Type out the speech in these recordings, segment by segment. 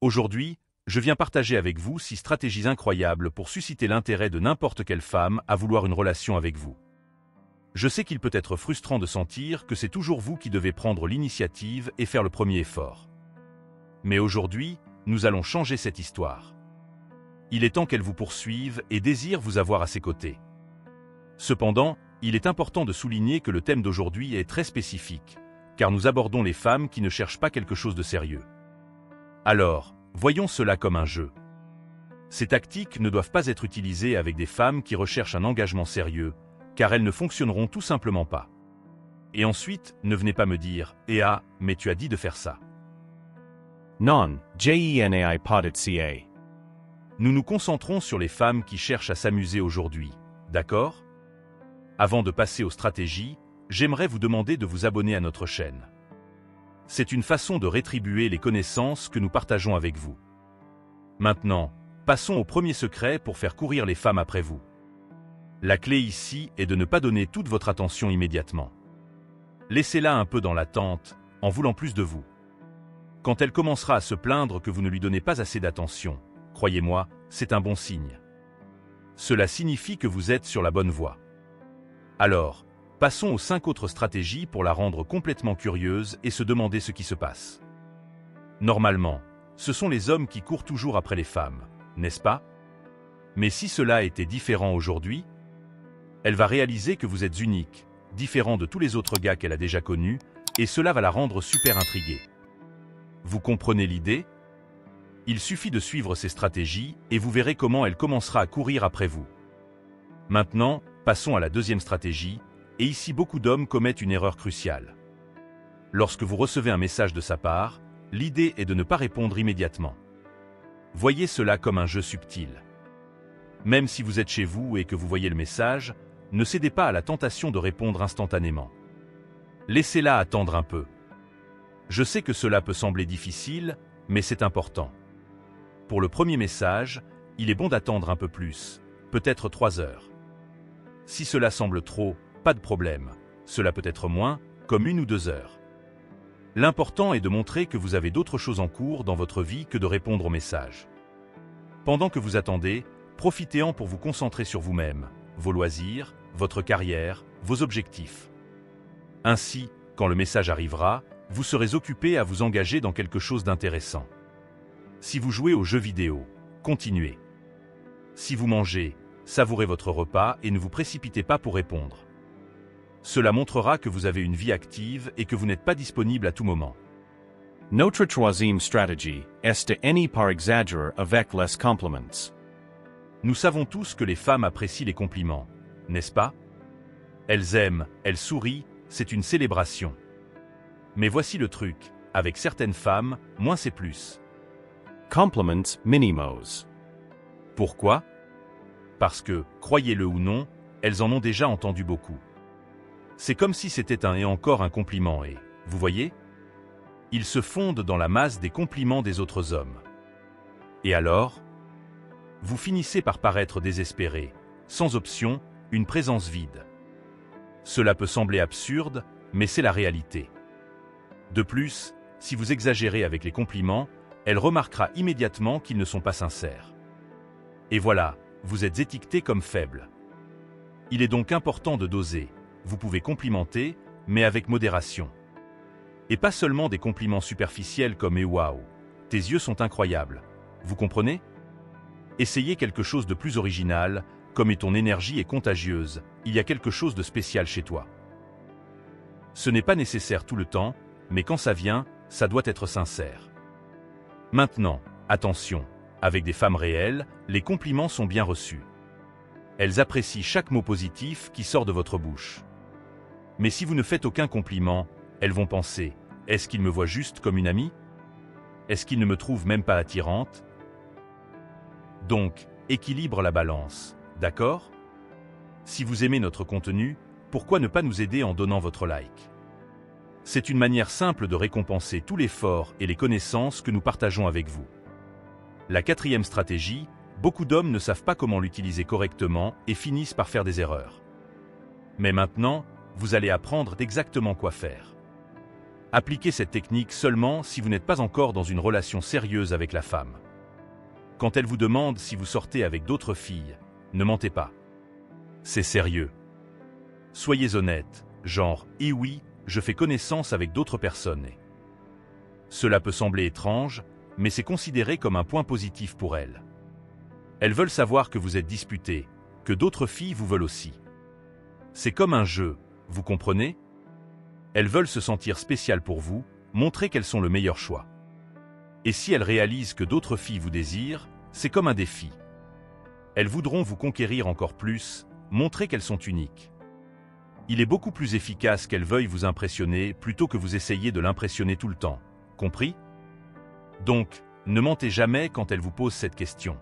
Aujourd'hui, je viens partager avec vous 6 stratégies incroyables pour susciter l'intérêt de n'importe quelle femme à vouloir une relation avec vous. Je sais qu'il peut être frustrant de sentir que c'est toujours vous qui devez prendre l'initiative et faire le premier effort. Mais aujourd'hui, nous allons changer cette histoire. Il est temps qu'elle vous poursuive et désire vous avoir à ses côtés. Cependant, il est important de souligner que le thème d'aujourd'hui est très spécifique, car nous abordons les femmes qui ne cherchent pas quelque chose de sérieux. Alors, voyons cela comme un jeu. Ces tactiques ne doivent pas être utilisées avec des femmes qui recherchent un engagement sérieux, car elles ne fonctionneront tout simplement pas. Et ensuite, ne venez pas me dire « Eh ah, mais tu as dit de faire ça ». Non, JENAI PODCA. Nous nous concentrons sur les femmes qui cherchent à s'amuser aujourd'hui, d'accord? Avant de passer aux stratégies, j'aimerais vous demander de vous abonner à notre chaîne. C'est une façon de rétribuer les connaissances que nous partageons avec vous. Maintenant, passons au premier secret pour faire courir les femmes après vous. La clé ici est de ne pas donner toute votre attention immédiatement. Laissez-la un peu dans l'attente, en voulant plus de vous. Quand elle commencera à se plaindre que vous ne lui donnez pas assez d'attention, croyez-moi, c'est un bon signe. Cela signifie que vous êtes sur la bonne voie. Alors, passons aux 5 autres stratégies pour la rendre complètement curieuse et se demander ce qui se passe. Normalement, ce sont les hommes qui courent toujours après les femmes, n'est-ce pas? Mais si cela était différent aujourd'hui, elle va réaliser que vous êtes unique, différent de tous les autres gars qu'elle a déjà connus, et cela va la rendre super intriguée. Vous comprenez l'idée? Il suffit de suivre ces stratégies et vous verrez comment elle commencera à courir après vous. Maintenant, passons à la deuxième stratégie, et ici beaucoup d'hommes commettent une erreur cruciale. Lorsque vous recevez un message de sa part, l'idée est de ne pas répondre immédiatement. Voyez cela comme un jeu subtil. Même si vous êtes chez vous et que vous voyez le message, ne cédez pas à la tentation de répondre instantanément. Laissez-la attendre un peu. Je sais que cela peut sembler difficile, mais c'est important. Pour le premier message, il est bon d'attendre un peu plus, peut-être 3 heures. Si cela semble trop, pas de problème, cela peut être moins, comme 1 ou 2 heures. L'important est de montrer que vous avez d'autres choses en cours dans votre vie que de répondre aux messages. Pendant que vous attendez, profitez-en pour vous concentrer sur vous-même, vos loisirs, votre carrière, vos objectifs. Ainsi, quand le message arrivera, vous serez occupé à vous engager dans quelque chose d'intéressant. Si vous jouez aux jeux vidéo, continuez. Si vous mangez, savourez votre repas et ne vous précipitez pas pour répondre. Cela montrera que vous avez une vie active et que vous n'êtes pas disponible à tout moment. Notre troisième stratégie est de ne pas exagérer avec les compliments. Nous savons tous que les femmes apprécient les compliments, n'est-ce pas? Elles aiment, elles sourient, c'est une célébration. Mais voici le truc, avec certaines femmes, moins c'est plus. Compliments minimos. Pourquoi? Parce que, croyez-le ou non, elles en ont déjà entendu beaucoup. C'est comme si c'était un et encore un compliment et, vous voyez? Ils se fondent dans la masse des compliments des autres hommes. Et alors? Vous finissez par paraître désespéré, sans option, une présence vide. Cela peut sembler absurde, mais c'est la réalité. De plus, si vous exagérez avec les compliments, elle remarquera immédiatement qu'ils ne sont pas sincères. Et voilà, vous êtes étiqueté comme faible. Il est donc important de doser. Vous pouvez complimenter, mais avec modération. Et pas seulement des compliments superficiels comme « Eh waouh, tes yeux sont incroyables ». Vous comprenez? Essayez quelque chose de plus original, comme « Et ton énergie est contagieuse, il y a quelque chose de spécial chez toi ». Ce n'est pas nécessaire tout le temps, mais quand ça vient, ça doit être sincère. Maintenant, attention, avec des femmes réelles, les compliments sont bien reçus. Elles apprécient chaque mot positif qui sort de votre bouche. Mais si vous ne faites aucun compliment, elles vont penser « Est-ce qu'il me voit juste comme une amie? Est-ce qu'il ne me trouve même pas attirante ?» Donc, équilibre la balance, d'accord? Si vous aimez notre contenu, pourquoi ne pas nous aider en donnant votre like? C'est une manière simple de récompenser tout l'effort et les connaissances que nous partageons avec vous. La 4e stratégie, beaucoup d'hommes ne savent pas comment l'utiliser correctement et finissent par faire des erreurs. Mais maintenant, vous allez apprendre exactement quoi faire. Appliquez cette technique seulement si vous n'êtes pas encore dans une relation sérieuse avec la femme. Quand elle vous demande si vous sortez avec d'autres filles, ne mentez pas. C'est sérieux. Soyez honnête, genre « Eh oui, je fais connaissance avec d'autres personnes ». Cela peut sembler étrange, mais c'est considéré comme un point positif pour elles. Elles veulent savoir que vous êtes disputé, que d'autres filles vous veulent aussi. C'est comme un jeu, vous comprenez? Elles veulent se sentir spéciales pour vous, montrer qu'elles sont le meilleur choix. Et si elles réalisent que d'autres filles vous désirent, c'est comme un défi. Elles voudront vous conquérir encore plus, montrer qu'elles sont uniques. Il est beaucoup plus efficace qu'elles veuillent vous impressionner plutôt que vous essayiez de l'impressionner tout le temps. Compris? Donc, ne mentez jamais quand elle vous pose cette question.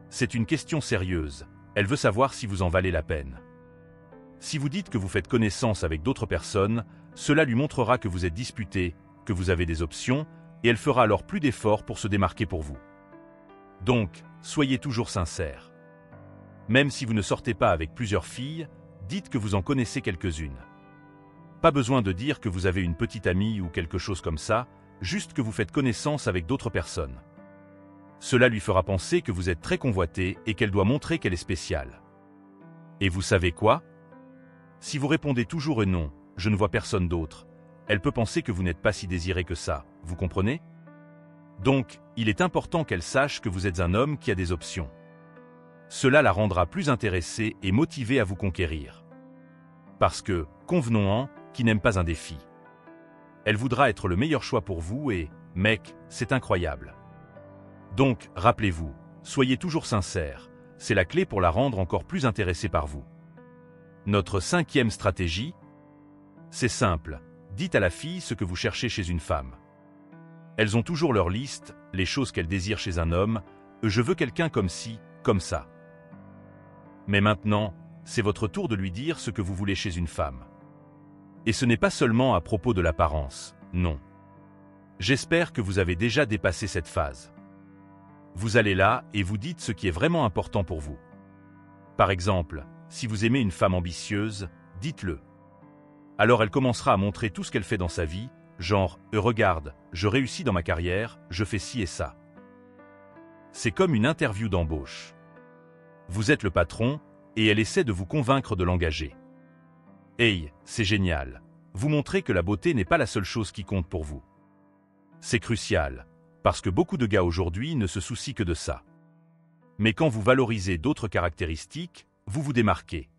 C'est une question sérieuse, elle veut savoir si vous en valez la peine. Si vous dites que vous faites connaissance avec d'autres personnes, cela lui montrera que vous êtes disputé, que vous avez des options, et elle fera alors plus d'efforts pour se démarquer pour vous. Donc, soyez toujours sincère. Même si vous ne sortez pas avec plusieurs filles, dites que vous en connaissez quelques-unes. Pas besoin de dire que vous avez une petite amie ou quelque chose comme ça, juste que vous faites connaissance avec d'autres personnes. Cela lui fera penser que vous êtes très convoité et qu'elle doit montrer qu'elle est spéciale. Et vous savez quoi? Si vous répondez toujours non, je ne vois personne d'autre, elle peut penser que vous n'êtes pas si désiré que ça, vous comprenez? Donc, il est important qu'elle sache que vous êtes un homme qui a des options. Cela la rendra plus intéressée et motivée à vous conquérir. Parce que, convenons-en, qui n'aime pas un défi. Elle voudra être le meilleur choix pour vous et, mec, c'est incroyable. Donc, rappelez-vous, soyez toujours sincère, c'est la clé pour la rendre encore plus intéressée par vous. Notre 5e stratégie? C'est simple, dites à la fille ce que vous cherchez chez une femme. Elles ont toujours leur liste, les choses qu'elles désirent chez un homme, je veux quelqu'un comme ci, comme ça. Mais maintenant, c'est votre tour de lui dire ce que vous voulez chez une femme. Et ce n'est pas seulement à propos de l'apparence, non. J'espère que vous avez déjà dépassé cette phase. Vous allez là et vous dites ce qui est vraiment important pour vous. Par exemple, si vous aimez une femme ambitieuse, dites-le. Alors elle commencera à montrer tout ce qu'elle fait dans sa vie, genre « Regarde, je réussis dans ma carrière, je fais ci et ça ». C'est comme une interview d'embauche. Vous êtes le patron, et elle essaie de vous convaincre de l'engager. Hey, c'est génial. Vous montrez que la beauté n'est pas la seule chose qui compte pour vous. C'est crucial, parce que beaucoup de gars aujourd'hui ne se soucient que de ça. Mais quand vous valorisez d'autres caractéristiques, vous vous démarquez.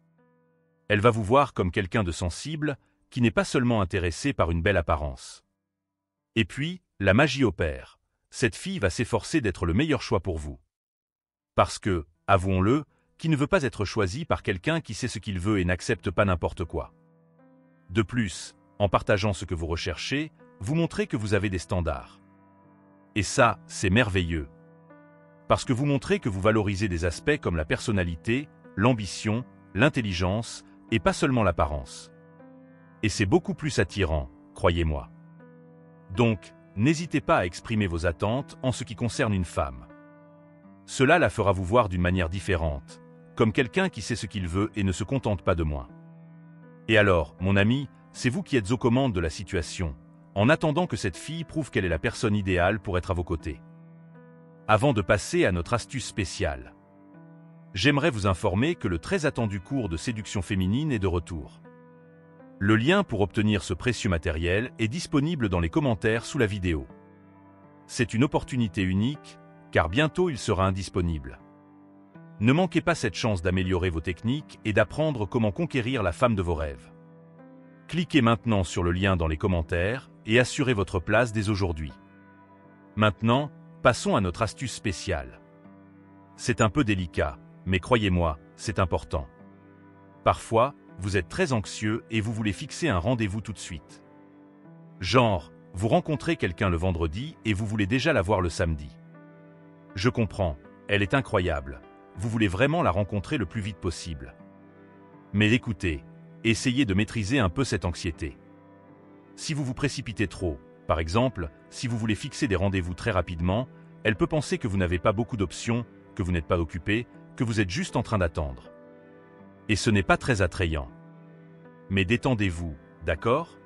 Elle va vous voir comme quelqu'un de sensible, qui n'est pas seulement intéressé par une belle apparence. Et puis, la magie opère. Cette fille va s'efforcer d'être le meilleur choix pour vous. Parce que, avouons-le, qui ne veut pas être choisi par quelqu'un qui sait ce qu'il veut et n'accepte pas n'importe quoi. De plus, en partageant ce que vous recherchez, vous montrez que vous avez des standards. Et ça, c'est merveilleux. Parce que vous montrez que vous valorisez des aspects comme la personnalité, l'ambition, l'intelligence, et pas seulement l'apparence. Et c'est beaucoup plus attirant, croyez-moi. Donc, n'hésitez pas à exprimer vos attentes en ce qui concerne une femme. Cela la fera vous voir d'une manière différente, comme quelqu'un qui sait ce qu'il veut et ne se contente pas de moins. Et alors, mon ami, c'est vous qui êtes aux commandes de la situation, en attendant que cette fille prouve qu'elle est la personne idéale pour être à vos côtés. Avant de passer à notre astuce spéciale, j'aimerais vous informer que le très attendu cours de séduction féminine est de retour. Le lien pour obtenir ce précieux matériel est disponible dans les commentaires sous la vidéo. C'est une opportunité unique, car bientôt il sera indisponible. Ne manquez pas cette chance d'améliorer vos techniques et d'apprendre comment conquérir la femme de vos rêves. Cliquez maintenant sur le lien dans les commentaires et assurez votre place dès aujourd'hui. Maintenant, passons à notre astuce spéciale. C'est un peu délicat, mais croyez-moi, c'est important. Parfois, vous êtes très anxieux et vous voulez fixer un rendez-vous tout de suite. Genre, vous rencontrez quelqu'un le vendredi et vous voulez déjà la voir le samedi. Je comprends, elle est incroyable. Vous voulez vraiment la rencontrer le plus vite possible. Mais écoutez, essayez de maîtriser un peu cette anxiété. Si vous vous précipitez trop, par exemple, si vous voulez fixer des rendez-vous très rapidement, elle peut penser que vous n'avez pas beaucoup d'options, que vous n'êtes pas occupé, que vous êtes juste en train d'attendre. Et ce n'est pas très attrayant. Mais détendez-vous, d'accord?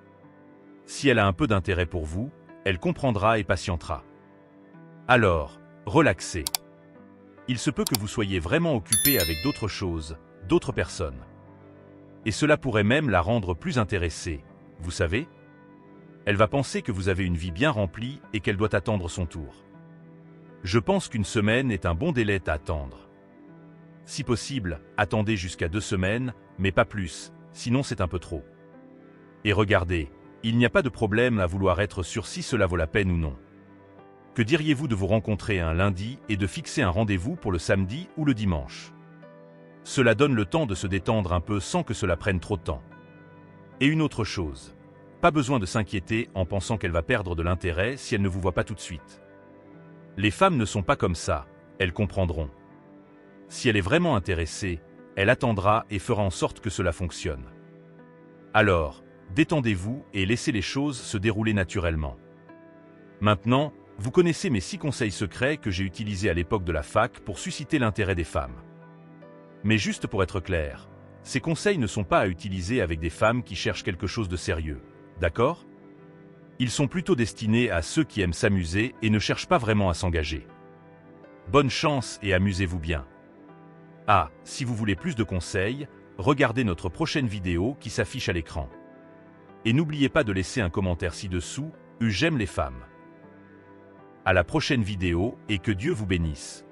Si elle a un peu d'intérêt pour vous, elle comprendra et patientera. Alors, relaxez. Il se peut que vous soyez vraiment occupé avec d'autres choses, d'autres personnes. Et cela pourrait même la rendre plus intéressée, vous savez? Elle va penser que vous avez une vie bien remplie et qu'elle doit attendre son tour. Je pense qu'une semaine est un bon délai à attendre. Si possible, attendez jusqu'à 2 semaines, mais pas plus, sinon c'est un peu trop. Et regardez, il n'y a pas de problème à vouloir être sûr si cela vaut la peine ou non. Que diriez-vous de vous rencontrer un lundi et de fixer un rendez-vous pour le samedi ou le dimanche? Cela donne le temps de se détendre un peu sans que cela prenne trop de temps. Et une autre chose, pas besoin de s'inquiéter en pensant qu'elle va perdre de l'intérêt si elle ne vous voit pas tout de suite. Les femmes ne sont pas comme ça, elles comprendront. Si elle est vraiment intéressée, elle attendra et fera en sorte que cela fonctionne. Alors, détendez-vous et laissez les choses se dérouler naturellement. Maintenant, vous connaissez mes 6 conseils secrets que j'ai utilisés à l'époque de la fac pour susciter l'intérêt des femmes. Mais juste pour être clair, ces conseils ne sont pas à utiliser avec des femmes qui cherchent quelque chose de sérieux, d'accord? Ils sont plutôt destinés à ceux qui aiment s'amuser et ne cherchent pas vraiment à s'engager. Bonne chance et amusez-vous bien. Ah, si vous voulez plus de conseils, regardez notre prochaine vidéo qui s'affiche à l'écran. Et n'oubliez pas de laisser un commentaire ci-dessous, j'aime les femmes. À la prochaine vidéo et que Dieu vous bénisse.